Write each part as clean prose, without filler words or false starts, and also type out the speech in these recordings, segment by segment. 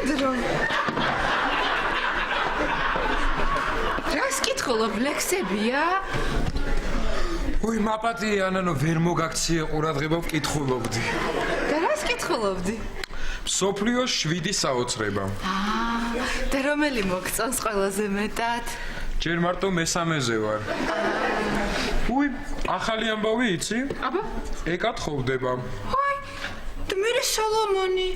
სანდრო რას კითხულობ ლექსებია? უი მაპატია ანანო ვერ მოგაქციე ყურადღება ვკითხულობდი. და რას კითხულობდი? სოფლიოს 7 საოცრება. და რომელი მოგწონს ყველაზე მეტად? ჯერ მარტო მესამეზე ვარ. უი ახალი ამბავი იცი? აბა ეკათხოვდება. ჰაი და მე სოლომონი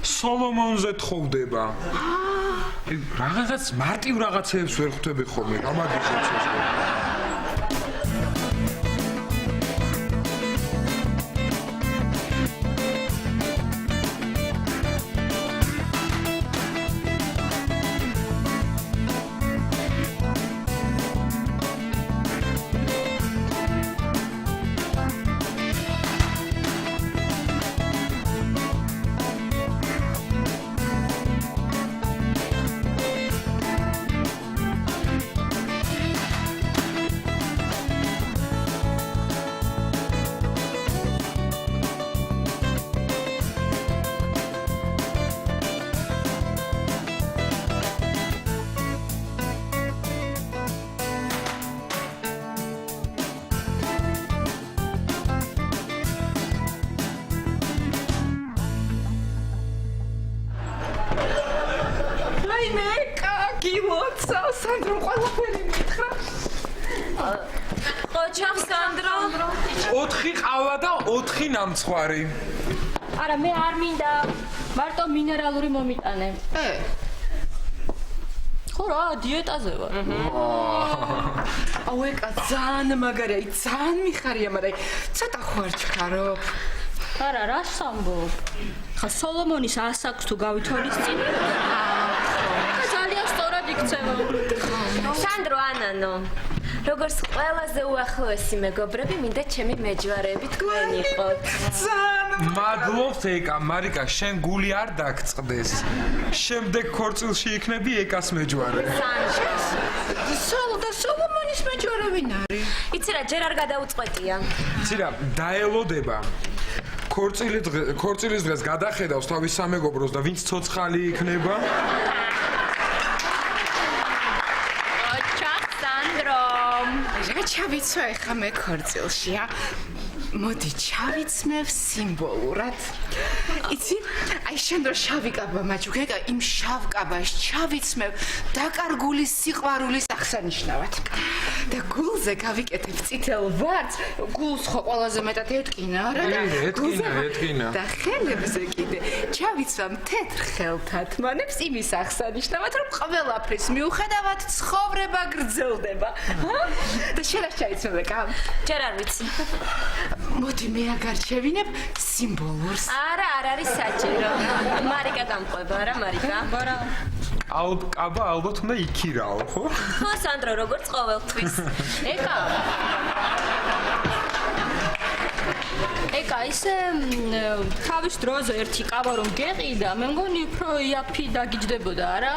სოლომონზე თხოვდება. რაღაცას მარტივ რაღაცეებს ვერ ხვდები ხოლმე, გამაგიჟებს ეს. სანდრო ყველაფერი მითხრა. ოჩახ სანდრო 4 ყავა და 4 ნამცხვარი. არა მე არ მინდა მარტო მინერალური მომიტანე. ხო რა დიეტაზე ვარ. აუ ეკა ძალიან მაგარია, ძალიან მიხარია, მაგრამ ცოტა ხო არ ჩქარობ. არა რა სამბობ. ხა სოლომონის 100 აქვს თუ გავითვალის წინ. ძალიან სწორად იქცევა. სანდრო ანანო როგორც ყველაზე უახლოესი მეგობრები მინდა ჩემი მეჯვარეები თქვენ იყოთ. მადლობთ ეკა, მარიკა, შენ გული არ დაგწყდეს. შემდეგ ქორწილში იქნები ეკას მეჯვარე. და სოლომონის მეჯვარე ვინ არის? იცი რა ჯერ არ გადაუწყვეტია. იცი რა, დაელოდება. ქორწილის დღეს გადახედავს თავის სამეგობროს და ვინც ცოცხალი იქნება? ოჩახ სანდრო რა ჩავიცვა ეხა მე ქორწილშია? მოდი ჩავიცმევ სიმბოლურად. იცი, აი შენ რო შავი კაბა მაჭუქე, იმ შავ კაბას ჩავიცმევ დაკარგული სიყვარულის აღსანიშნავად. და გულზე გავიკეთებ წითელ ვარდს, გულს ხო ყველაზე მეტად ეტკინა, არა და ეტკინა. და ხელებზე კიდე ჩავიცვამ თეთრ ხელთათმანებს იმის აღსანიშნავად, რომ ყველაფრის მიუხედავად ცხოვრება გრძელდება. და შენ რა ჩაიცმევ ეკა? ჯერ არ ვიცი. მოდი მე აგარჩევინებ სიმბოლურს. არა არ არის საჭირო. მარიკა გამყვება რა მარიკა? ბარა კაბა ალბათ უნდა იქირაო, ხო? ხო სანდრო როგორც ყოველთვის. ეკა ისე თავის დროზე ერთი კაბა რომ გეყიდა მე მგონი უფრო იაფი დაგიჯდებოდა არა?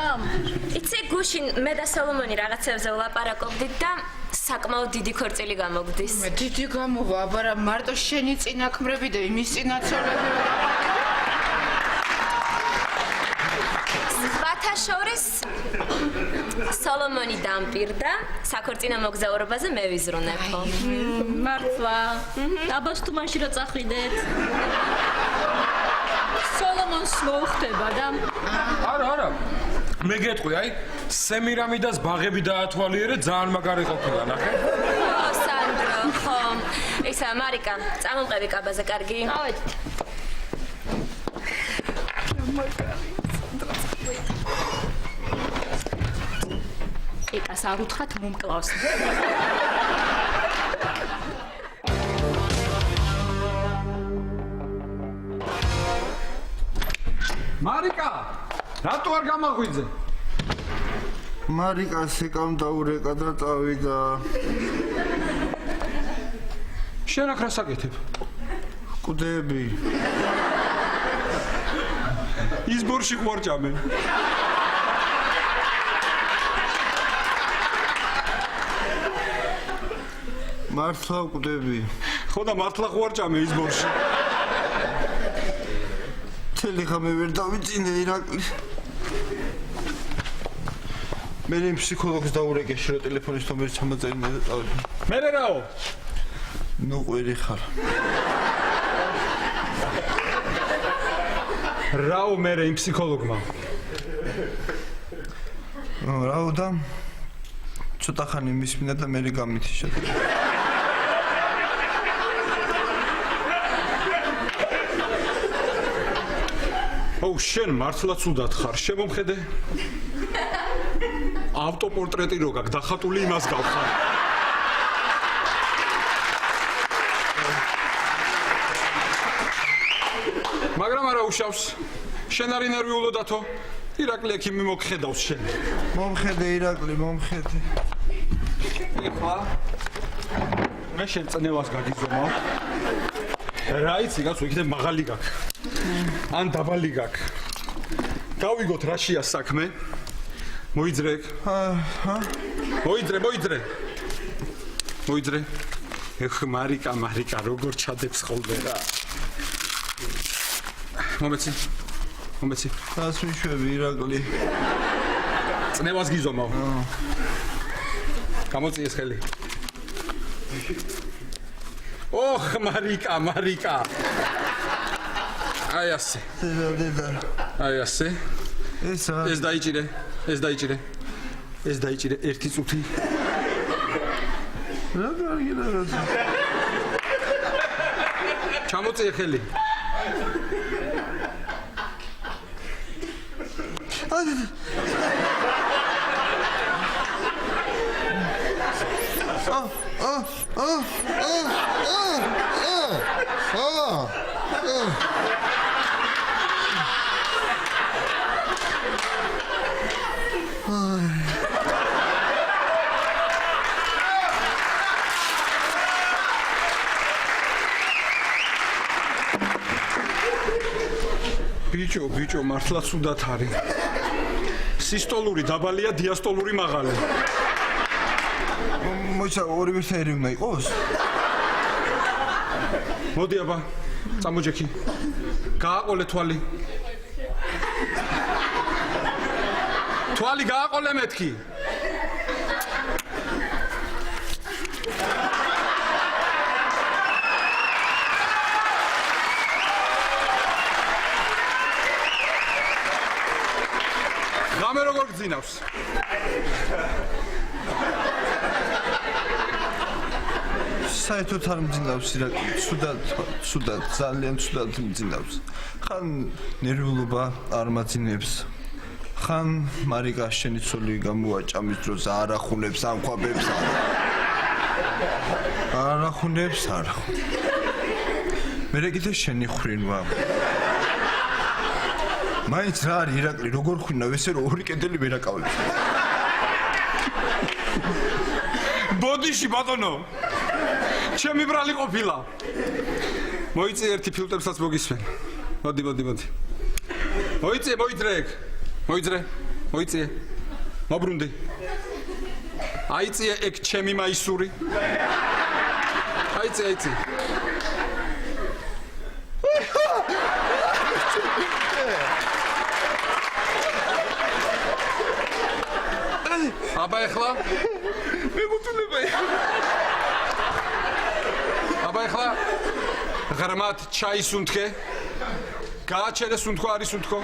იცი გუშინ მე და სოლომონი რაღაცებზე ვლაპარაკობდით და საკმაოდ დიდი ქორწილი გამოგდის. მე დიდი გამოვა, აბარა მარტო შენი წინაქმრები და იმის წინაცოლები. სხვათა შორის სოლომონი დამპირდა საქორწინო მოგზაურობაზე მე ვიზრუნებო. მართლა აბას თუ მაშინ რა წახვიდეთ სოლომონს მოუხდება და არა მე გეტყვი აი სემირამიდას ბაღები დაათვალიერე ძალიან მაგარი ყოფილა ნახე. ხო სანდრო ხო ისა მარიკა წამომყევი კაბაზე კარგი? ავეთ ეკას არ უთხრათ მომკლავს. მარიკა, რატო არ გამაღვიძე? მარიკა სეკამ დაურეკა და წავიდა. შენ აქ რა საკეთებ? კვდები. ის ბორში ყვარჭამე. მართლა კვდები. ხო და მართლა ყვარჭამე ის ბორში. მთელი ღამე ვერ დავიწინე ირაკლი. მე იმ ფსიქოლოგს დაურეკეში რომ ტელეფონის ნომერი ჩამოწერინე და წავედი. მე რაო? ნუ ყვირი ხარ. რაო მე იმ ფსიქოლოგმა? რაო და ცოტა ხანი მისმინა და მე გამითიშა. ო შენ მართლა ცუდად ხარ, შემომხედე. ავტოპორტრეტი რო გაქვს დახატული იმას გავხარ. მაგრამ არა უშავს. შენ არი ნერვიულოდათო. ირაკლი ექი მიმოგხედავს შენ. მომხედე ირაკლი, მომხედე. ეხლა მე შენ წნევას გაგიზომავ. რა იცი გასულ იქნებ მაღალი გაქვს. ან დაბალი გაქვს. გავიგოთ რაშია საქმე. მოიძრე. მოიძრე. ეხ მარიკა როგორ ჩადებს ხოლმე რა. მომეცი. დას მიშვები ირაკლი. წნევას გიზომავ. გამოწიეს ხელი. ოხ მარიკა. აი ასე. დედა. აი ასე. ეს დაიჭირე. ერთი წუთი. რა გარიგა რა. ჩამოწიე ხელი. ბიჭო მართლა ცუდად არის. სისტოლური დაბალია, დიასტოლური მაღალი. მოიცა ორივე საერი უნდა იყოს? მოდი აბა, წამოჯექი. გააყოლე თვალი. თვალი გააყოლე მეთქი. გამე როგორ გძინავს? საერთოდ არ მძინავს ირაკლი, ცუდად, ძალიან ცუდად მძინავს. ხან ნერვიულობა არ მაძინებს. ხან მარიკა შენი ცოლი გამოაჭამის დროს არ ახუნებს ამქვაბებს. არ ახუნებს. მე კიდე შენი ხრინვა. მაინც რა არის ირაკლი, როგორ ხვინავ ესე რომ ორი კედელი ვერ აკავებს. ბოდიში ბატონო. ჩემი ბრალი ყოფილა. მოიწე ერთი ფილტრებსაც მოგისმენ. მოდი. მოიწე. მობრუნდი. აიწე ეგ ჩემი მაისური. აიწე. აბა ეხლა მე მოტუნება. აბა ეხლა ღრმად ჩაის უნთხე. გააჩერე სუნთქო, არის სუნთქო.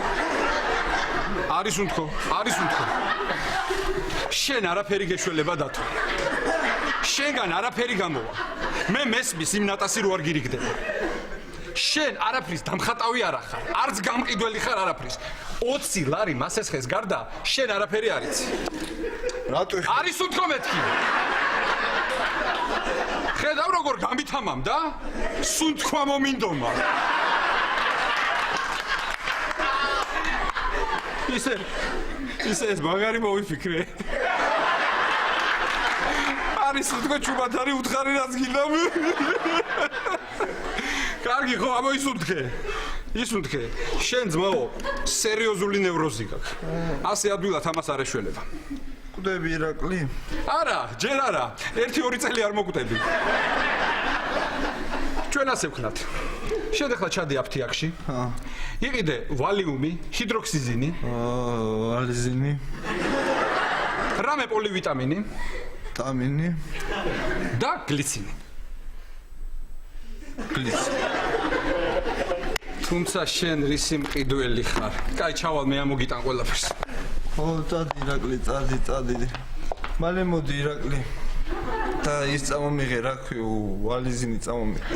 შენ არაფერი გეშველება დათო. შენგან არაფერი გამოვა. მე მესმის იმ ნატასი რო არ გირიგდება. შენ არაფრის დამხატავი არ ხარ. არც გამყიდველი ხარ არაფრის. 20 ლარი მასესხეს გარდა შენ არაფერი არ იცი. რატო არის სუნთქო მეთქი. ხედავ როგორ გამითამამ და სუნთქვა მომინდომა. ისე ეს მაგარი მოვიფიქრე. არის სუნთქო ჩუბათარი უთხარი რაც გინდამ. კარგი ხო ამო ისუნთქე. შენ ძმაო სერიოზული ნევროზი გაქვს. ასე ადვილად ამას არ ეშველება. კვდები ირაკლი? არა, ჯერ არა. 1-2 წელი არ მოკვდები. ჩვენ ასე ვქნათ. შედეხლა ჩადი აფთიაქში. იყიდე ვალიუმი, ჰიდროქსიზინი, ვალიზინი, რამე პოლივიტამინი ტამინი, და გლიცინი. თუმცა შენ რისი მყიდველი ხარ? კაი, ჩავალ მე ამოგიტან ყველაფერს. წადი ირაკლი, წადი. მალე მოდი ირაკლი. და ის წამომიღე, რა ქვია, ვალიზინი წამომიღე.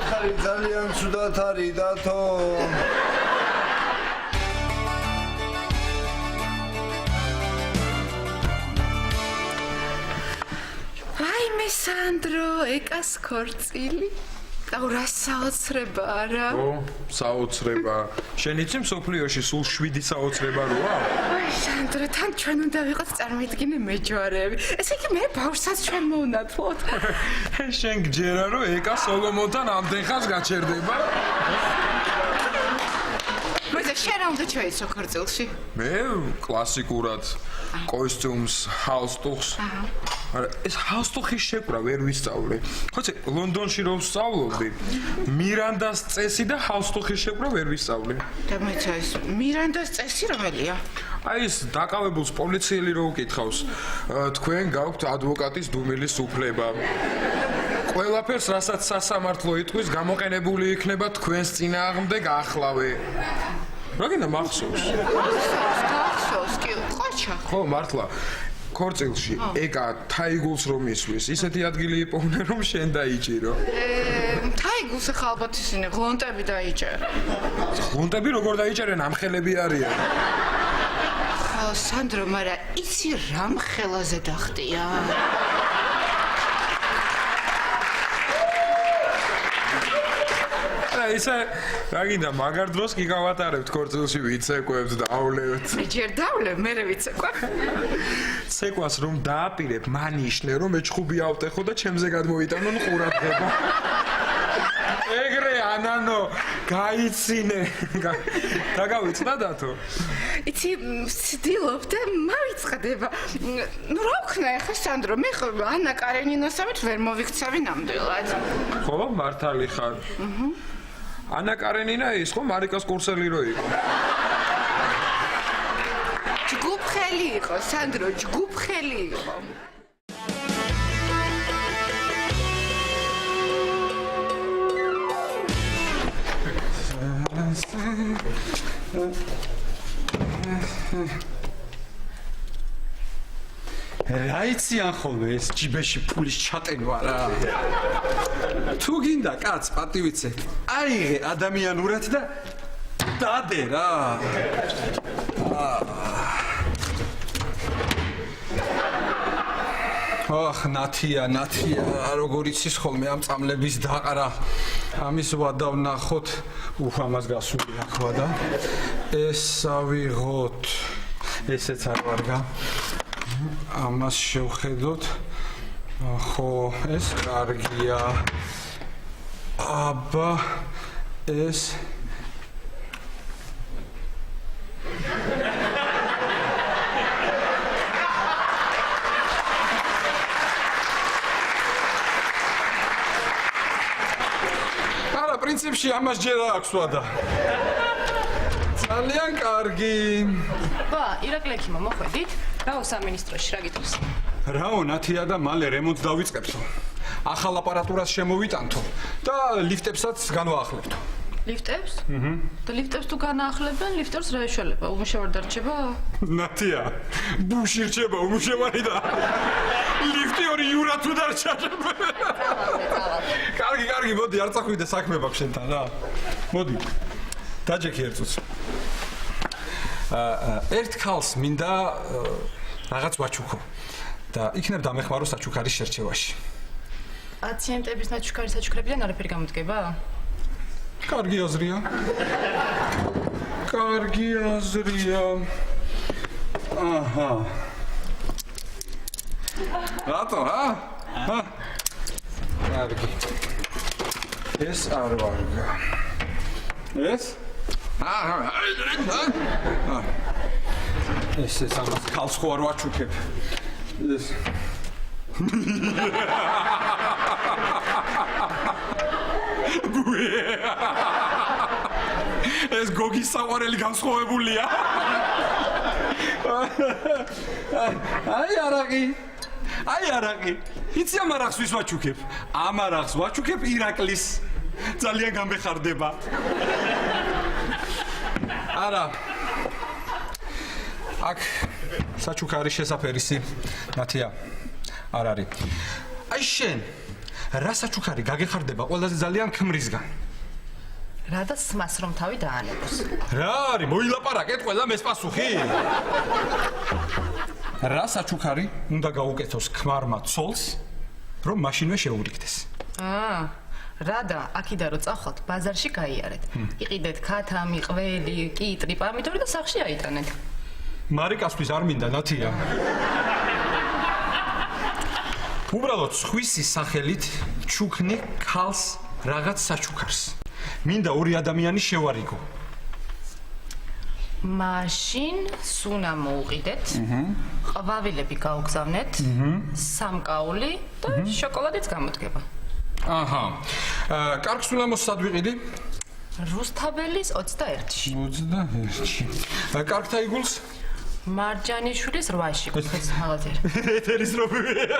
ხარი ძალიან ცუდად არის დათო. ვაიმე სანდრო, ეკას ქორწილი. აუ რა საოცრება არა? ო, საოცრება. შენ იცი მსოფლიოში სულ 7 საოცრება როა? აი სანდრო, თან ჩვენ უნდა ვიყოთ წარმოიდგინე მეჯვარეები. ესე იგი მე ბავშვსაც ჩვენ მოვნათლოთ. შენ გჯერა რომ ეკა სოლომონთან ამდენ ხანს გაჩერდება? მოიცა შენ რა უნდა ჩაიცო ქორწილში? მე კლასიკურად კოსტიუმს, ჰალსტუხს. არა, ეს ჰალსტუხის შეკვრა ვერ ვისწავლე. ხოცი, ლონდონში რომ ვსწავლობდი, მირანდას წესი და ჰალსტუხის შეკვრა ვერ ვისწავლე. და მეცა ეს მირანდას წესი რომელია? აი ეს დაკავებულს პოლიციელი რო უკითხავს, თქვენ გაქვთ ადვოკატის დუმილის უფლება. ყველაფერს, რასაც სასამართლო იტყვის, გამოყენებული იქნება თქვენს წინააღმდეგ ახლავე. რა გინდა მახსოვს? გახსოვს კი, ყოჩა. ხო, მართლა. ქორწილში ეკა თაიგულს რომ ისვის, ისეთი ადგილი იპოვნა რომ შენ დაიჭირო. თაიგულს ახლა ალბათ ისინი ღონტები დაიჭერა. ღონტები როგორ დაიჭერენ, ამხელები არიან. ხო, სანდრო, მაგრამ იცი რა მხელაზე დახტია? ისე რა გინდა მაგარ დროს კი გავატარებთ ქორწილში ვიცეკვებთ დაავლევთ. მე ჯერ დავლევ, მერე ვიცეკვე. ცეკვას რომ დააპირებ, მანიშნე რომ ეჩხუბი ავტეხო და ჩემზე გადმოვიტანონ ყურადღება. ეგრე ანანო, გაიცინე. დაგავიწყდა დათო. იცი, ვცდილობ და მავიწყდება. ნუ რა ვქნა ახლა სანდრო, მე ხო ანა კარენინასავით ვერ მოვიქცევი ნამდვილად. ხო, მართალი ხარ. ანა კარენინა ის ხო მარიკას კურსელი რო იყო. ჯგუფხელი იყო, სანდრო, ჯგუფხელი იყო. რა იციან ხოლმე ეს ჯიბეში ფულის ჩატენვა რა. თუ გინდა კაც პატივიცე, აიღე ადამიანურად და დადე რა. ოხ, ნათია, როგორ იცის ხოლმე ამ წამლების დაყრა. ამის ვადა ვნახოთ, ამას გასული ახლა და ეს ავიღოთ. ესეც არ ვარგა. ამას შევხედოთ. ხო, ეს კარგია. აბა, ეს არა, პრინციპში ამას ჯერ აქვს ვადა. ძალიან კარგი. ბა, ირაკლი ექიმო, მოხვედით? რაო სამინისტროში, რა გითხოს? რაო, ნათია და მალე რემონტს დავიწყებთო. ახალ აპარატურას შემოვიტანთო და ლიფტებსაც განვაახლებთო. ლიფტებს? და ლიფტებს თუ განაახლებენ, ლიფტებს რა ეშველება? უმუშევარ დარჩება? ნათია, ბუში რჩება უმუშევარი და ლიფტი ორი იურა თუ დარჩა. კარგი, მოდი, არ წახვიდე საქმე მაქვს შენთან რა. მოდი. დაჯექი ერთ წუთს. ერთ ქალს მინდა რაღაც ვაჩუქო და იქნებ დამეხმარო საჩუქარის შერჩევაში. პაციენტების საჩუქარი საჩუქრებიდან არაფერი გამოდგება? კარგი აზრია. აჰა. რატო, ჰა? კარგი. ეს არ ვარგა. ეს? ესე სამას ქალს ხო არ ვაჩუქებ. ეს ეს გოგის საყვარელი განსხვავებულია. აი არაყი. იცი ამ არახს ვის ვაჩუქებ? ამ არახს ვაჩუქებ ირაკლის. ძალიან გამეხარდება. არა. აქ საჩუქარი შესაფერისი. ნათია. არ არის. აი შენ რა საჩუქარი გაგეხარდება ყველაზე ძალიან ქმრისგან? რა და სმას რომ თავი დაანებოს. რა არის? მოილაპარაკეთ ყველამ ეს პასუხი? რა საჩუქარი უნდა გაუკეთოს ქმარმა ცოლს, რომ მაშინვე შეურიგდეს? რა და აქიდან რო წახვალთ, ბაზარში გაიარეთ. იყიდეთ ქათამი, ყველი, კიტრი, პამიდორი და სახში აიტანეთ. მარიკასთვის არ მინდა ნათია. უბრალოდ სხვისი სახელით ჩუქნი ქალს რაღაც საჩუქარს. მინდა ორი ადამიანი შევარიგო. მაშინ სუნა მოუყიდეთ. ყვავილები გაუგზავნეთ. სამკაული და შოკოლადიც გამოდგება. აჰა. კარგს უნდა მოსად ვიყიდი? რუსთაველის 21-ში. 21-ში. კარგთა იგულს? მარჯანიშვილის 8-ში კუთხედს მაღაზიერ. ეთერის რობია.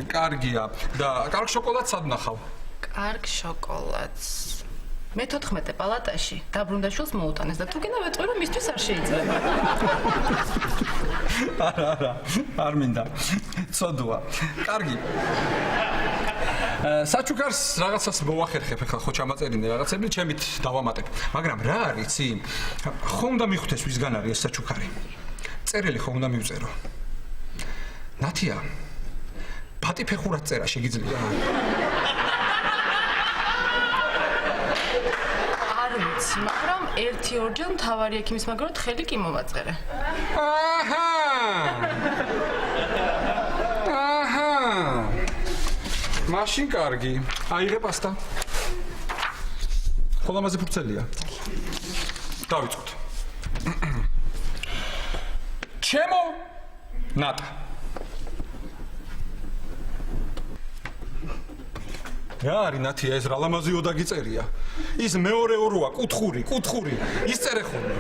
კარგია. და კარგ შოკოლადს სად ნახავ? კარგ შოკოლადს. მე 14 პალატაში დაბრუნდაშვილს მოუტანეს და თუ გინდა ვეტყვი რომ მისთვის არ შეიძლება. არა, არ მინდა. ცოდვა. კარგი. საჩუქარს რაღაცას მოვახერხებ ახლა ხო ჩამაწერინე რაღაცები ჩემით დავამატებ. მაგრამ რა არის იცი? ხო უნდა მიხვდეს ვისგან არის ეს საჩუქარი. წერილი ხო უნდა მივწერო. ნათია. პატიფეხურად წერა შეგიძლია? არ ვიცი, მაგრამ 1-2-ჯერ მთავარი ექიმის მაგრად ხელი კი მოვაწერე. აჰა. მაშინ კარგი. აიღე პასტა. ხოლმე ფურცელია. დავიწყოთ. ჩემო ნატა. რა არის ნათია ეს რა ლამაზი ოდაგი წერია? ის მეორე ოროა, კუთხური. ის წერე ხოლმე.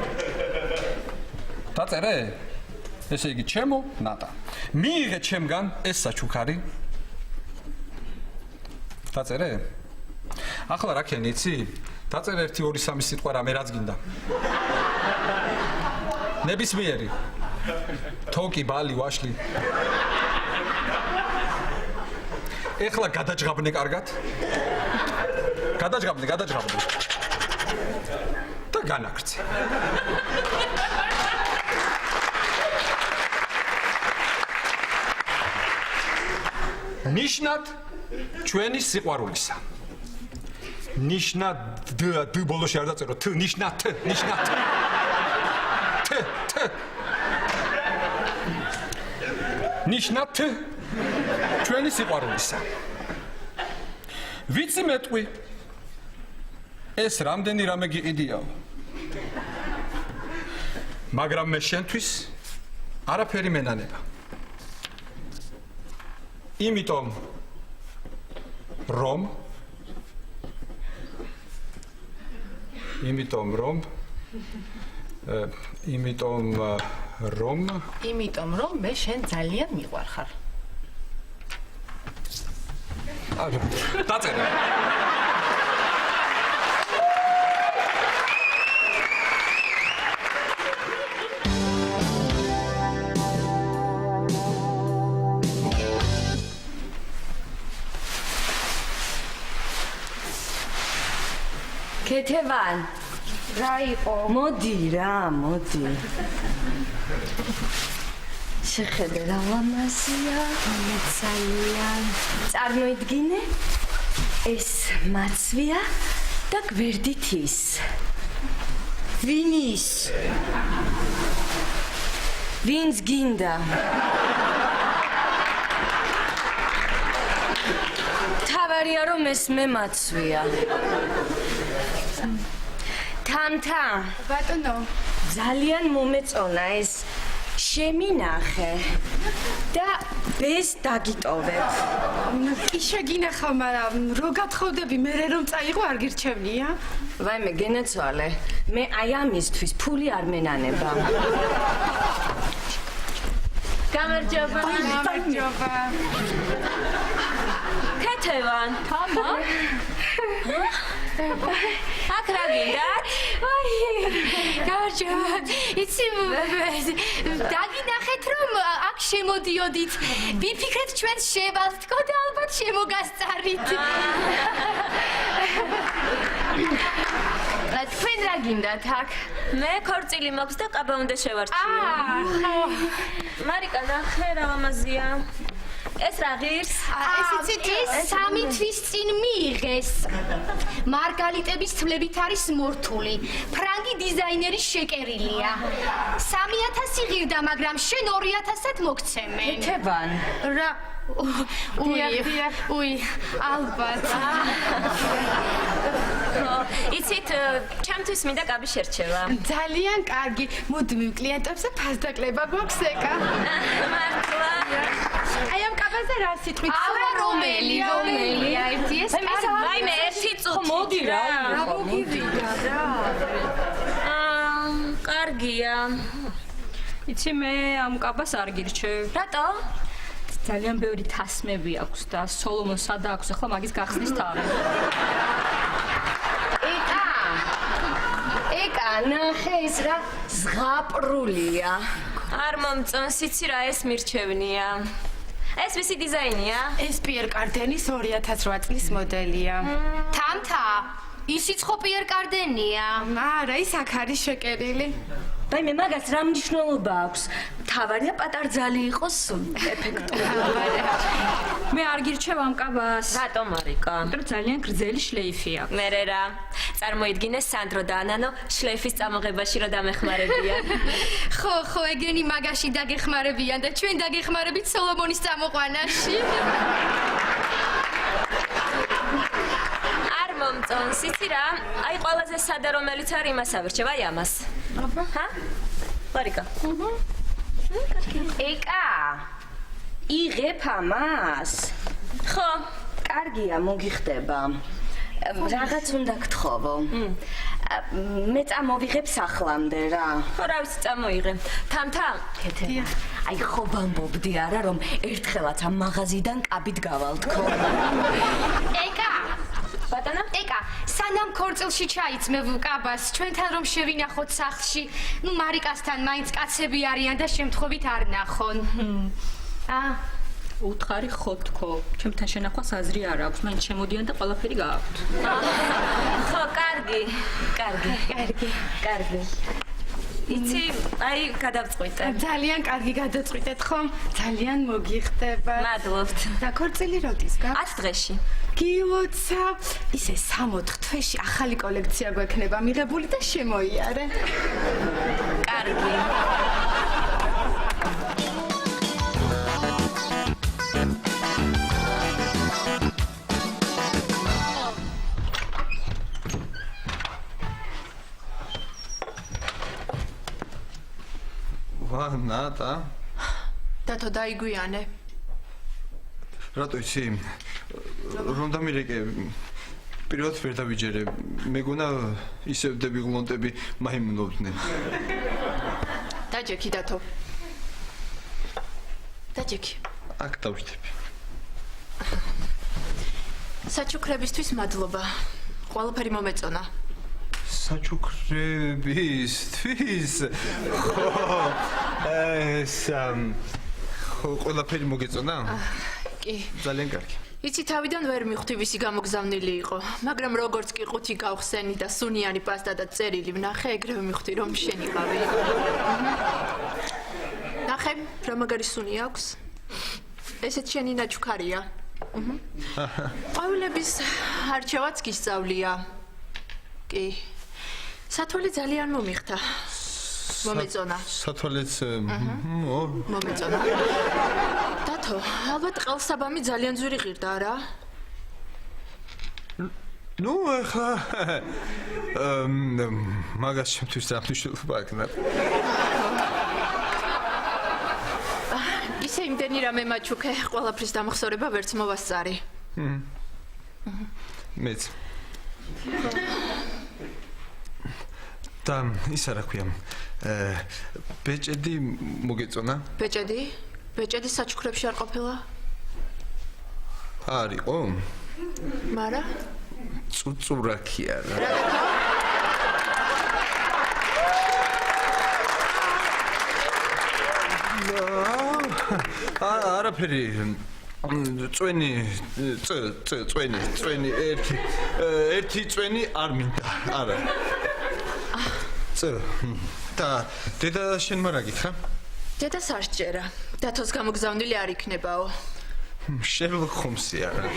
დაწერე? ესე იგი ჩემო ნატა. მიიღე ჩემგან ეს საჩუქარი. დაწერე? ახლა რა ქენი იცი? დაწერე 1-2-3 სიტყვა რამე რაც გინდა. ნებისმიერი. თოკი, ბალი, ვაშლი. ეხლა გადაჯღაბნე კარგად. გადაჯღაბნე. და განაგრძე. ნიშნად ჩვენი სიყვარულისა. ნიშნად დ ბოლოში არ დაწერო თ ნიშნად თ. ნიშნად ჩვენი სიყვარულისა. ვიცი მეტყვი ეს რამდენი რამე გიყიდიაო. მაგრამ მე შენთვის არაფერი მენანება. იმიტომ რომ მე შენ ძალიან მიყვარხარ. დაწერე. ქეთევან რა იყო? მოდი შეხედე რა ლამაზია ძალიან წარმოიდგინე ეს მაცვია და გვერდით ის ვინის ვინც გინდა თავარია რომ ეს მე მაცვია თამთა ბატონო ძალიან მომეწონა ეს შემინახე და ბეს დაგიტოვებ. კი შეგინახავ, მაგრამ რო გათხოვდები, მე რომ წაიღო არ გირჩევნია? ვაიმე, გენაცვალე. მე აი ამისთვის ფული არ მენანება. გამარჯობა. გამარჯობა. ქეთევან. თამა. აქ რა გინდათ? გამარჯობა. იცი დაგინახეთ რომ აქ შემოდიოდით. ვიფიქრეთ ჩვენს შევალთ თქო და ალბათ შემოგასწარით. თქვენ რა გინდათ აქ? მე ქორწილი მაქვს და კაბა უნდა შევარჩიო. მარიკა, ნახე რა ამაზია. ეს რა ღირს? ეს 3 თვის წინ მიიღეს. მარგალიტების თვლებით არის მორთული. ფრანგი დიზაინერის შეკერილია. 3000 ღირდა, მაგრამ შენ 2000-ად მოგცემენ. ქეთევან. რა უი, ალბათ. იცით, ჩემთვის მინდა კაბი შერჩევა. ძალიან კარგი. მუდმივ კლიენტებზე ფასდაკლება გვაქვს ეკა. მართლა. აი ამ კაბაზე რა სიტყვით? არა რომელი? აი ეს ვაიმე, ერთი წუთი. მოდი რა. რა მოგივიდა რა. კარგია. იცი მე ამ კაბას არ გირჩევ. რატო? ძალიან ბევრი თასმები აქვს და სოლომონს სადა აქვს ახლა მაგის გახსნის თავი. ეკა, ნახე ეს რა ზღაპრულია. არ მომწონს, იცი რა ეს მირჩევნია. ეს ვისი დიზაინია? ეს პიერ კარდენის 2008 წლის მოდელია. თამთა ისიც ხო პიერ კარდენია. არა, ის აქ არის შეკერილი. ვაიმე, მაგას რა მნიშვნელობა აქვს? თავარია პატარძალი იყოს ეფექტური. მე არ გირჩევ ამ კაბას. რატო მარიკა? იმიტომ ძალიან გრძელი შლეიფი აქვს. მერე რა? წარმოიდგინე სანდრო და ანანო შლეიფის წამოღებაში რა დამეხმარებიან. ხო, ეგენი მაგაში დაგეხმარებიან და ჩვენ დაგეხმარებით სოლომონის წამოყვანაში. არ მომწონს, იცი რა? აი ყველაზე სადა რომელიც არის იმას ავირჩევ, აი ამას. ჰა? მარიკა. ეკა იღებ ამას? ხო, კარგია, მოგიხდება. რაღაც უნდა გთხოვო. მე წამოვიღებ სახლამდე რა. ხო, რა ვიცი, წამოიღე. თამთა? ქეთევან. აი ხო ვამბობდი არა რომ ერთხელაც ამ მაღაზიიდან კაბით გავალთქო. ეკა ბატონო? ეკა, სანამ ქორწილში ჩაიწმევ კაბას, ჩვენთან რომ შევინახოთ სახლში, მარიკასთან მაინც კაცები არიან და შემთხვევით არ ნახონ. უთხარი ხო თქო, ჩემთან შენახვას აზრი არ აქვს, მაინც შემოდიან და ყველაფერი გააქვთ. ხო, კარგი. იცი, აი გადავწყვიტე. ძალიან კარგი გადაწყვიტეთ ხომ? ძალიან მოგიხდება. მადლობთ. და ქორწილი როდის გაქვს? 10 დღეში. გილოცა, ისე 3-4 თვეში ახალი კოლექცია გვექნება მიღებული და შემოიარე. კარგი. ნატა დათო დაიგვიანე. რატო იცი? რომ დამირეკე პირველად ვერ დავიჯერე. მეგონა ისევ დებიღლონტები მაიმუნობდნენ. დაჯექი დათო. დაჯექი. აქ დავждები. საჩუქრებისთვის მადლობა. ყველაფერი მომეწონა. საჩუქრებისთვის? ხო, ხო, ყველაფერი მოგეწონა? კი. ძალიან კარგი. იცი თავიდან ვერ მივხვდი ვისი გამოგზავნილი იყო, მაგრამ როგორც კი ყუთი გავხსენი და სუნიანი პასტა და წერილი ვნახე, ეგრევე მივხვდი რომ შენი ყავი. ნახე, რა მაგარი სუნი აქვს. ესეც შენი ნაჩუქარია. ყვავილების არჩევაც გისწავლია. კი. სათვალე ძალიან მომიხდა. მომეწონა. სათვალეც მომეწონა. დათო, ალბათ ყელსაბამი ძალიან ძვირი ღირდა რა? ნუ ახლა მაგას შემთხვევით რა მნიშვნელობა აქვს? ისე იმდენი რამე მაჩუქე, ყველაფრის დამახსოვრება ვერც მოვასწარი. მეც. და ისა რა ქვია? ბეჭედი მოგეწონა? ბეჭედი საჩუქრებში არ ყოფილა? არისო? მარა? წუწურაკი არა. არაფერი წვენი ერთი წვენი არ მინდა არა და დედა შენ რა გითხრა დედას არ სჯერა დათოს გამოგზავნილი არ იქნებაო შერლოკ ჰომსი არა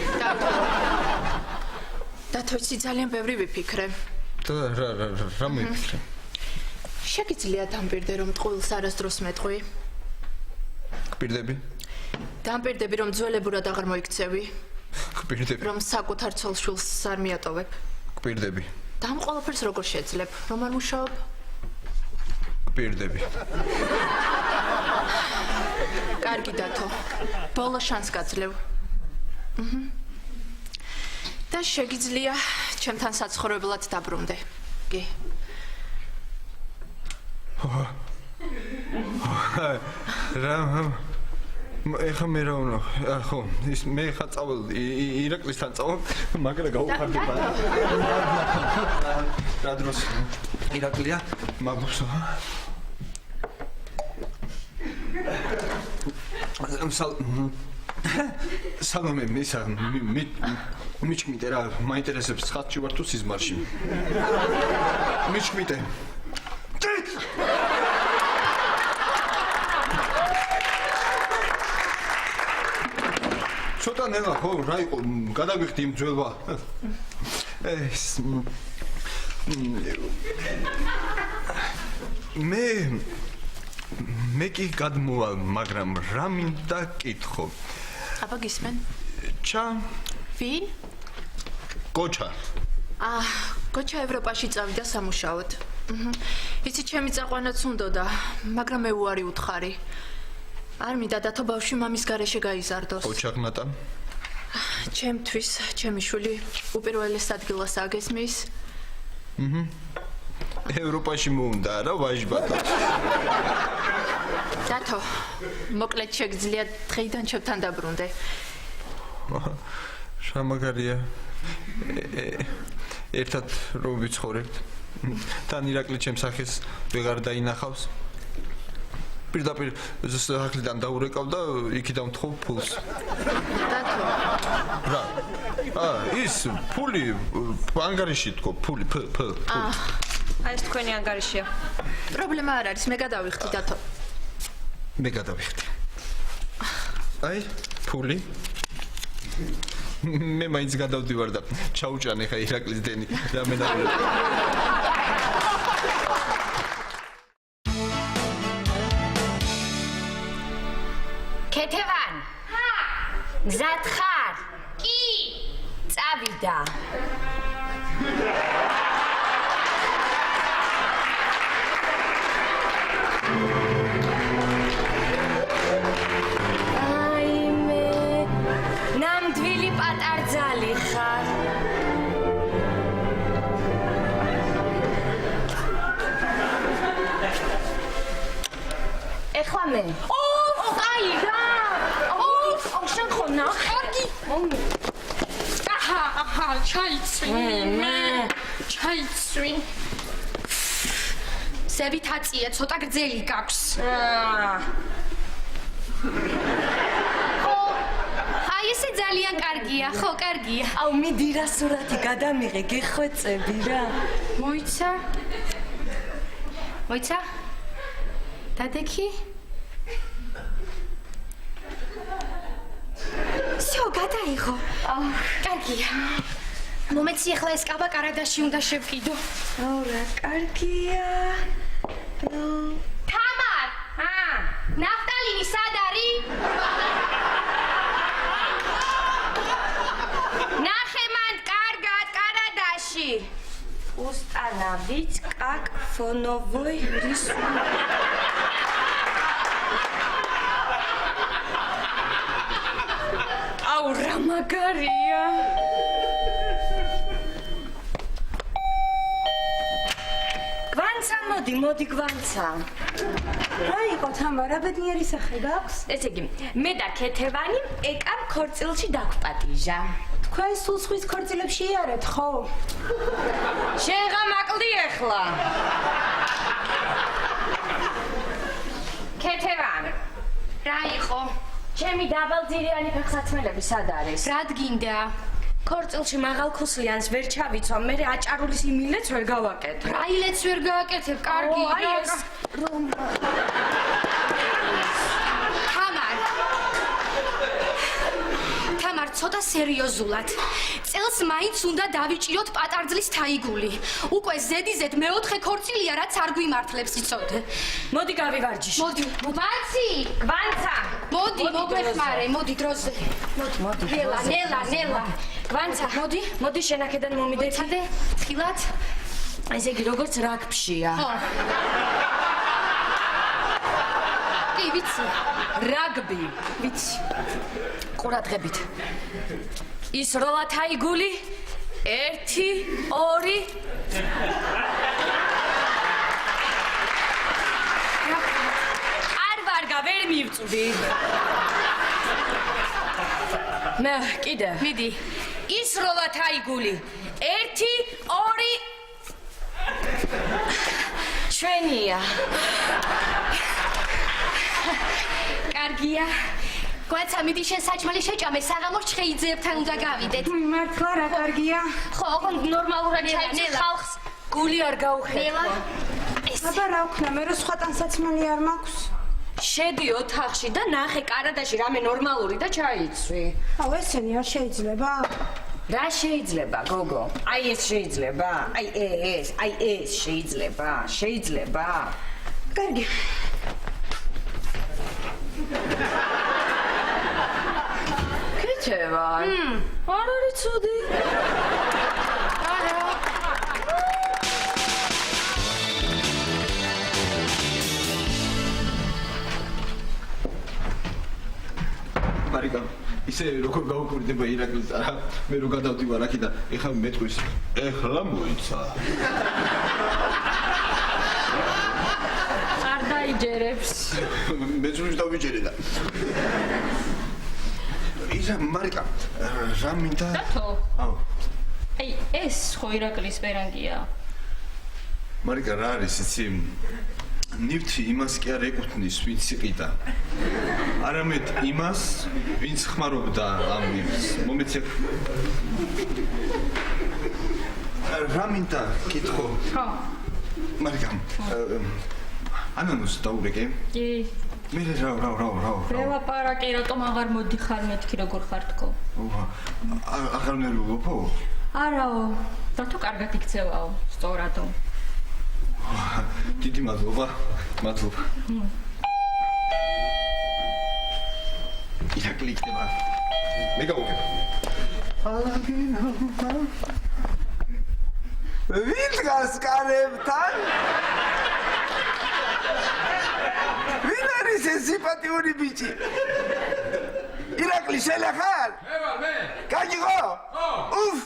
დათოიცი ძალიან ბევრი ვიფიქრე და რა მიფიქრე შეგიძლია დამპირდე რომ ტყუილს არასდროს მეტყვი გპირდები დამპირდები რომ ძველებურად აღარ მოიქცევი გპირდები რომ საკუთარ ცოლ-შვილს არ მიატოვებ გპირდები და ამ ყველაფერს როგორ შეძლებ რომ არ მუშაობ გპირდები კარგი დათო ბოლო შანს გაძლევ და შეგიძლია ჩემთან საცხოვრებლად დაბრუნდე კი რა ეხა მე რა უნდა ხო ის მე ხა წავალ ირაკლისთან წავალ მაგრა გაუხარდება რა დროს ირაკლია მაგუსო სალომე მისა მიჩმიტე რა მაინტერესებს ხატში ვარ თუ სიზმარში მიჩმიტე ცოტა ნელა ხო რა იყო გადავიხდი იმ ძველვა ეს მე კი გადმოვალ მაგრამ რა მინდა კითხო აბა გისმენ ჩა ვინ გოჩა გოჩა ევროპაში წავიდა სამუშაოდ იცი ჩემი წაყვანაც უნდოდა მაგრამ მე უარი უთხარი არ მინდა დათო ბავშვი მამის გარეშე გაიზარდოს ოჩაღნატა ჩემთვის ჩემი შვილი უპირველეს ადგილას აგესმის ევროპაში მოუნდა რა ვაჟბატო დათო მოკლედ შეგძლია დღეიდან ჩემთან დაბრუნდე შამაგარია ერთად რომ ვიცხოვრებთ თან ირაკლი ჩემს სახეს ვეღარ დაინახავს პირდაპირ სახლიდან დაურეკავ და იქიდან ვთხოვ ფულს დათო რა ის ფული ანგარიში თქო ფული აი ეს თქვენი ანგარიშია პრობლემა არ არის მე გადავიხდი დათო მე გადავიხდი აი ფული მე მაინც გადავდივარ და ჩაუჭანე ხა ირაკლის დენი რა მე ქეთევან გზად ხარ კი წავიდა ნამდვილი პატარძალი ხარ ეხლა მე აი რა შენ ხო ნახე აჰა ჩაიცვი ზევით აწია ცოტა გრძელი გაქვს აი ესე ძალიან კარგია ხო კარგია აუ მიდი რა სურათი გადამიღე გეხვეწები რა მოიცა დადექი всё გადაიღო კარგია მომეცი ახლა ეს კაბა კარადაში უნდა შევკიდო აუ რა კარგია თამარ ნაფტალინი სად არის ნახე მან კარგად კარადაში установить как фоновой рисунок აუ რა მაგარია. გვანცა მოდი გვანცა. რა იყო თამარა, ბედნიერი სახე გაქვს? ესე იგი, მე და ქეთევანი ეკამ ქორწილში დაგვპატიჟა. თქვენ სულ სხვის ქორწილებში იარეთ, ხო? შეღამაკლდი ახლა. ქეთევანი, რა იყო? ჩემი დაბალძირიანი ფეხსაცმელები სად არის? რა გინდა? ქორწილში მაღალ ქუსლიანს ვერ ჩავიცვა, მე აჭარულის იმილეც ვერ გავაკეთე. რა ილეც ვერ გააკეთებ, კარგი. აი ეს რომ თამარ, ცოტა სერიოზულად. წელს მაინც უნდა დავიჭიროთ პატარძლის თაიგული. უკვე ზედიზედ მეოთხე ქორწილია, რაც არ გვიმართლებს, იცოდე. მოდი გავივარჯიშ. მოდი. ვანცი, გვანცა. მოდი, მოგვეხმარე, მოდი დროზე. მოდი. ნელა. გვანცა, მოდი შენ აქედან მომიდეთ. ცადე, თხილად. ესე იგი, როგორც რაგბშია. ხო. კი, ვიცი. რაგბი. ვიცი. ყურადღებით. ის როლა თაიგული 1 2 არ ვარგა ვერ მივწვდი. მე კიდე. მიდი. ის როლა თაიგული 1 2 ჩვენია. კარგია. გვაცა მიდი შენ საჭმელი შეჭამე, საღამოს ჩხეიძეებთან უნდა გავიდეთ. მართლა რა კარგია? ხო, ოღონდ ნორმალურად ჩაიცი ხალხს გული არ გაუხერხო. აბა რა ვქნა, მე რო სხვა ტანსაცმელი არ მაქვს. შედი ოთახში და ნახე კარადაში რამე ნორმალური და ჩაიცვი. აუ ესენი არ შეიძლება? რა შეიძლება, გოგო? აი ეს შეიძლება? აი ეს შეიძლება? შეიძლება? კარგი. ქეთევან. არ არის ცუდი. არა. მარიკა, ისე როგორ გაუკვირდება ირაკლი და მე რო გადავდივარ აქედან, ეხლა მეტყვის. ეხლა მოიცა. არ დაიჯერებს. მეძვლის დავიჯერე და. ისა მარიკა, რა მინდა? დათო. აუ. აი, ეს ხო ირაკლის პერანგია. მარიკა, რა არის იცი? ნივთი იმას კი არ ეკუთვნის, ვინც იყიდა. არამედ იმას, ვინც ხმარობდა ამ ნივთს. მომეცე. რა მინდა კითხო? ხო. მარიკა, ანანოს დაურეკე? კი. მე რა. ველაპარაკე, რატომ აღარ მოდიხარ მეთქი როგორ ხარ თქო? აღარ ნერვიულობო? არაო, დათო კარგად იქცევაო, სწორადო. დიდი მადლობა. ირაკლი იქნება. მე გავუკეთე. ვინ დგას კარებთან? ვინ არის ეს სიმპათიური ბიჭი? ირაკლი შენ ხარ? მე ვარ, მე. კარგი ხო? ხო. უფ.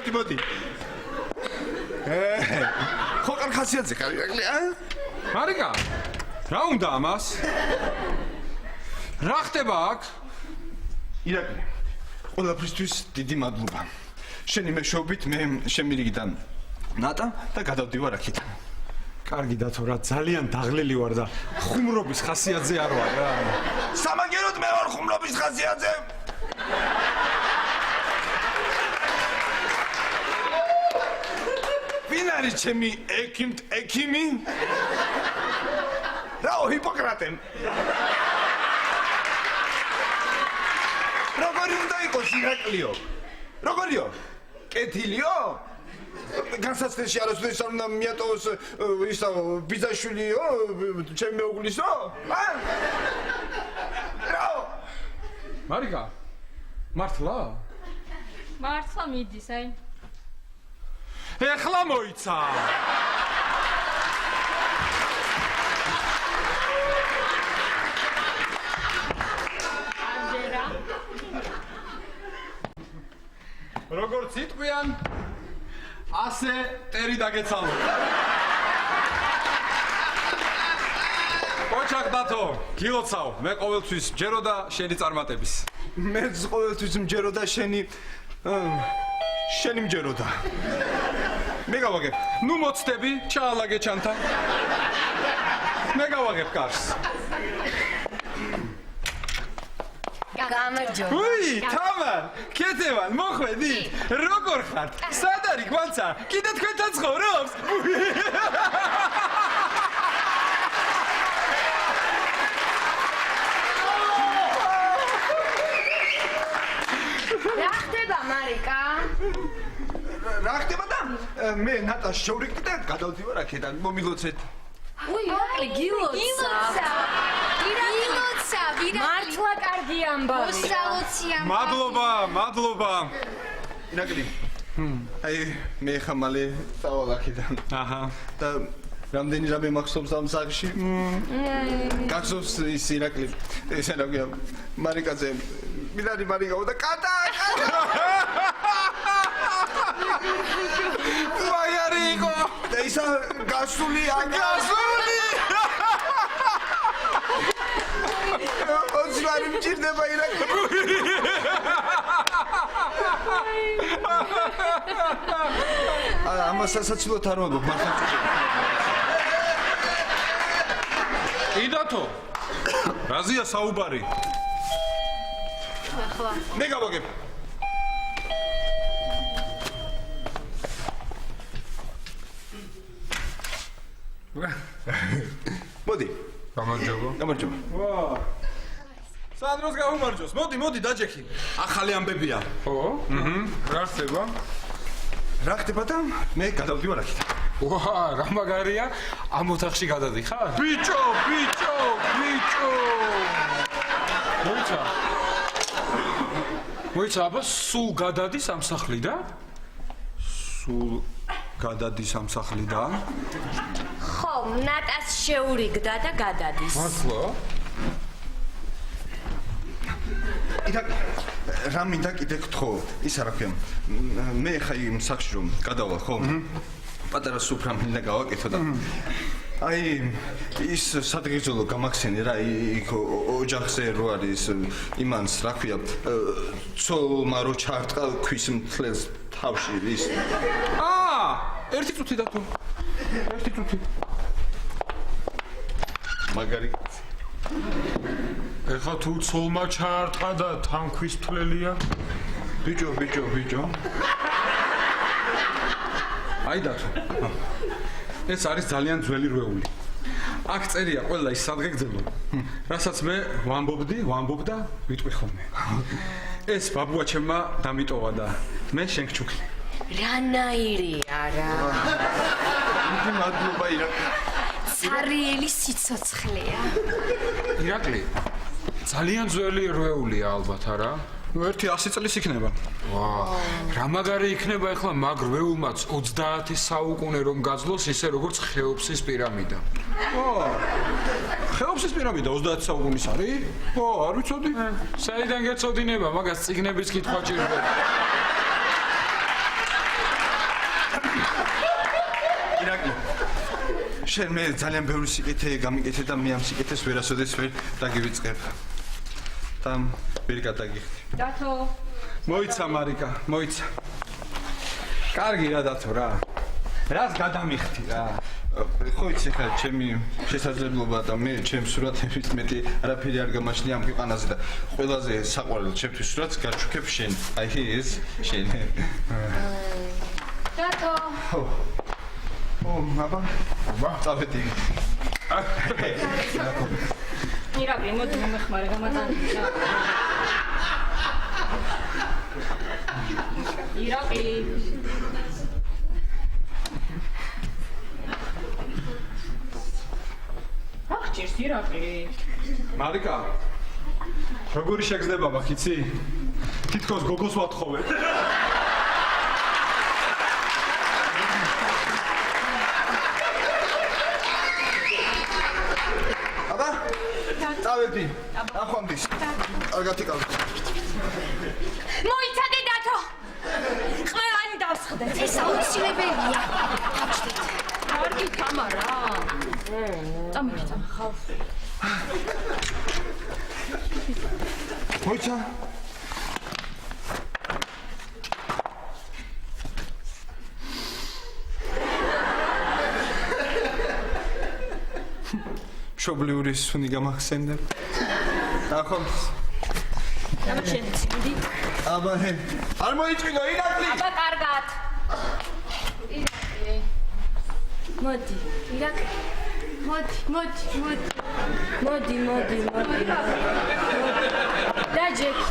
მოდი. ხო კარ ხასიათზე ხარ ირაკლი, ა? მარიკა, რა უნდა ამას? რა ხდება აქ? ირაკლი, ყველაფრისთვის დიდი მადლობა. შენი მეშვეობით მე შემირიგდა ნატა და გადავდივარ აქედან. კარგი დათო, რა ძალიან დაღლილი ვარ და ხუმრობის ხასიათზე არ ვარ რა. სამაგეროდ მე ვარ ხუმრობის ხასიათზე. ვინ არის ჩემი ექიმი? რაო ჰიპოკრატემ. როგორი უნდა იყოს ირაკლიო? როგორიო? კეთილიო? განსაცდელში არასდროს არ უნდა მიატოვოს ისა ბიძაშვილიო, ჩემი მეუღლისო? რაო? მარიკა, მართლა? მართლა მიდის, აი. ეხლა მოიცა. როგორც იტყვიან, ასე ტერი დაგეცალო. ოჩახ დათო, გილოცავ, მე ყოველთვის მჯერო და შენი წარმატების. მეც ყოველთვის მჯერო და შენი მჯეროდა. მე გავაგებ. ნუ მოცდები, ჩაალაგე ჩანთა. მე გავაგებ კარს. გამარჯობა. უი, თამარ, კეთევან, მოხვედი? როგორ ხართ? სად არის გვანცა? კიდე თქვენთან ცხოვრობს? რა ხდება, მარიკა? რა ხდება და მე ნატაშს შევრიგდი და გადავდივარ აქედან. მომილოცეთ. უი, აკლი გილოცა. გილოცა, მართლა კარგი ამბავია. მოსალოცია. მადლობა. ირაკლი. აი მე ხამალე წავალ აქედან. აჰა. და რამდენი რამე მახსოვს ამ საგში? გახსოვს ის ირაკლი. ესე რა ქვია, მარიკაძე მილარი მარიკაო და კატა. მაგარიკო. და ისა გასული. ოცვარი მჭირდება ირაკლი. ამას სასაცილოდ არ ვამბობ, მართლა. იდათო. რაზეა საუბარი? ახლა. მე გავაგებ. მოდი. გამარჯობა. ვა. სად დროს გავუმარჯოს? მოდი, დაჯექი. ახალი ამბებია. ხო? რა ხდება? რა ხდება და მე გადავდივარ აქეთ. ვა, რა მაგარია? ამ ოთახში გადადიხარ? ბიჭო. მოიცა, აბა სულ გადადის ამ სახლიდან? სულ გადადის ამ სახლიდან? ხო, ნატას შეურიგდა და გადადის. მართლა? რა მინდა კიდე გთხოვ, ისა რა ქვია, მე ხა იმ სახლში რომ გადავალ, ხო? პატარა სუფრა მინდა გავაკეთო და აი ის სადღერძოლო გამახსენე რა, იქ ოჯახზე რო არის იმანს რა ქვია, ცოლმა რო ჩარტყა ქვის მთლეს თავში ის. ერთი წუთი დათო. მაგარი ეხლა თუ ცოლმა ჩაარტყა და თან ქვის მთლელია? ბიჭო. აი დათო. ეს არის ძალიან ძველი რვეული. აქ წერია ყველა ის სადღეგრძელო, რასაც მე ვამბობ და ვიტყვი ხოლმე. ეს ბაბუა ჩემმა დამიტოვა და მე შენ გჩუქლი. რანაირია რა. იგი მადლობა ირაკლი. ცარიელი სიცოცხლეა. ირაკლი, ძალიან ძველი რვეულია ალბათ არა? ნუ 100 წლის იქნება. ვა, რა მაგარი იქნება ახლა მაგ რვეულმაც 30 საუკუნე რომ გაძლოს ისე როგორც ხეოფსის პირამიდა. ხეოფსის პირამიდა 30 საუკუნის არის? არ ვიცოდი. საიდან გეცოდინება, მაგას წიგნების კითხვა ჭირდება. ირაკლი. შენ მე ძალიან ბევრი სიკეთე გამიკეთე და მე ამ სიკეთეს ვერასოდეს ვერ დაგივიწყებ. და ვერ გადაგიხდი. დათო. მოიცა მარიკა, მოიცა. კარგი რა დათო რა. რას გადამიხდი რა. ხო იცი ხა ჩემი შესაძლებლობა და მე ჩემს სურათებით მეტი არაფერი არ გამაჩნია ამ ქვეყანაზე და ყველაზე საყვარელ ჩემთვის სურათს გაჩუქებ შენ. აი ეს შენ. დათო. აბა. წავედი. ირაკლი, მოდი მომეხმარე გამატანია. ირაკლი. აღჭირს ირაკლი. მარიკა. როგორი შეგზდება ბახ, იცი? თითქოს გოგოს ვათხოვე. წავედი. ახონდის. კარგად იკავებ. მოიცადე დათო. ყველანი დავსხდეთ. ეს აუცილებელია. დავჭდეთ. კარგი თამარა. წამოიცა. ხავ. მოიცა. მშობლიური სუნი გამახსენდა. ახლა დამჩენდი. აბა არ მოიწვინო ირაკლი. აბა კარგად. მოდი. ირაკლი. მოდი. დაჯექი.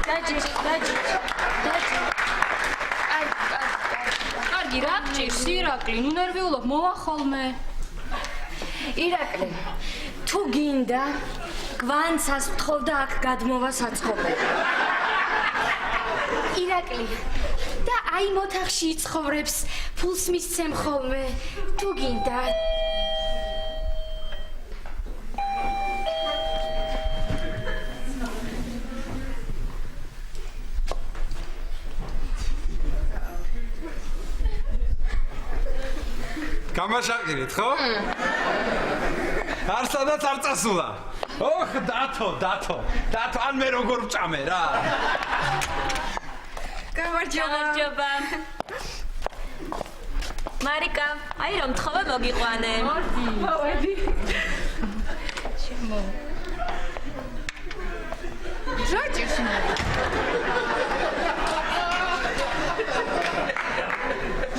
კარგი რა გჭირს ირაკლი, ნუ ნერვიულობ, მოვა ხოლმე. ირაკლი, თუ გინდა, გვანცას ვთხოვ და აქ გადმოვა საცხობე. ირაკლი. და აი მოთახში იცხოვრებს, ფულს მისცემ ხოლმე. თუ გინდა. გამაშაყირეთ, ხო? არსადაც არ წასულა. ოხ, დათო, ან მე როგორ ვჭამე რა? გამარჯობა. მარიკა, აი რომ თხოვე მოგიყვანე. მოვედი.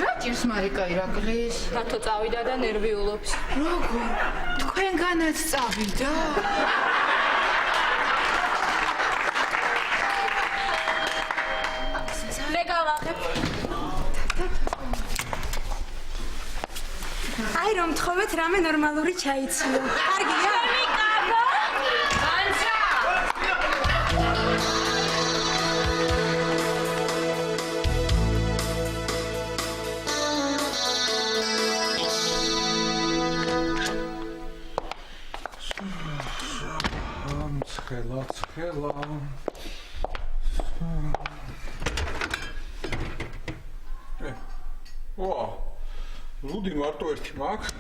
რაჭირს მარიკა ირაკლის? რათო წავიდა და ნერვიულობს. როგორ? თქვენგანაც წავიდა? მე გავაღებ. აი რომ თხოვეთ რამე ნორმალური ჩაიცვიო. კარგია? ხელა. ლუდი მარტო ერთი მაქვს.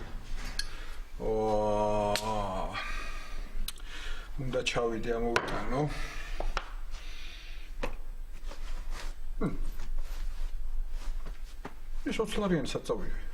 უნდა ჩავიდე ამოვიტანო. ეს 20 ლარიანი საწავივე.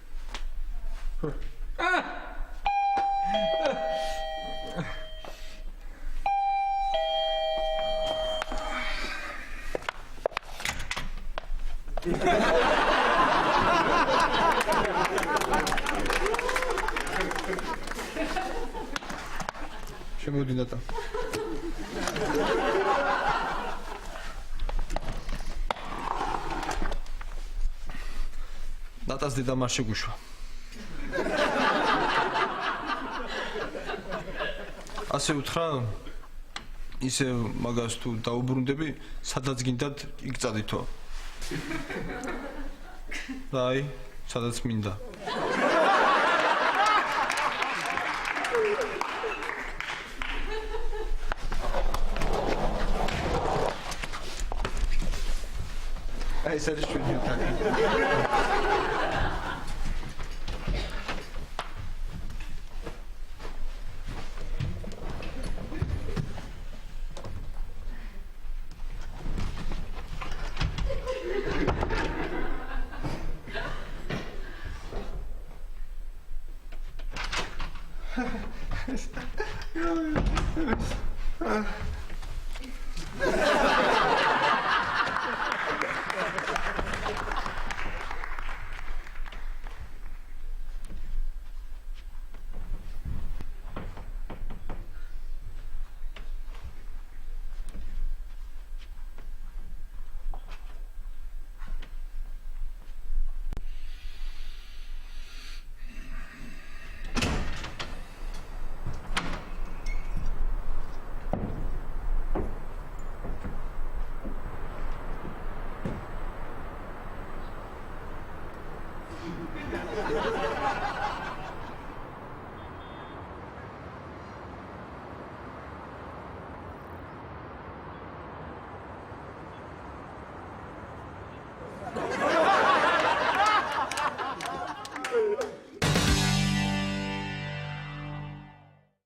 შემოდი ნატა. ნატას დედა მას შეგუშვა. ასე უთხრა, ისე მაგას თუ დაუბრუნდები, სადაც გინდათ იქ წადითო. და აი, სადაც მინდა. აი, ეს არის ჩვენი ოთახი.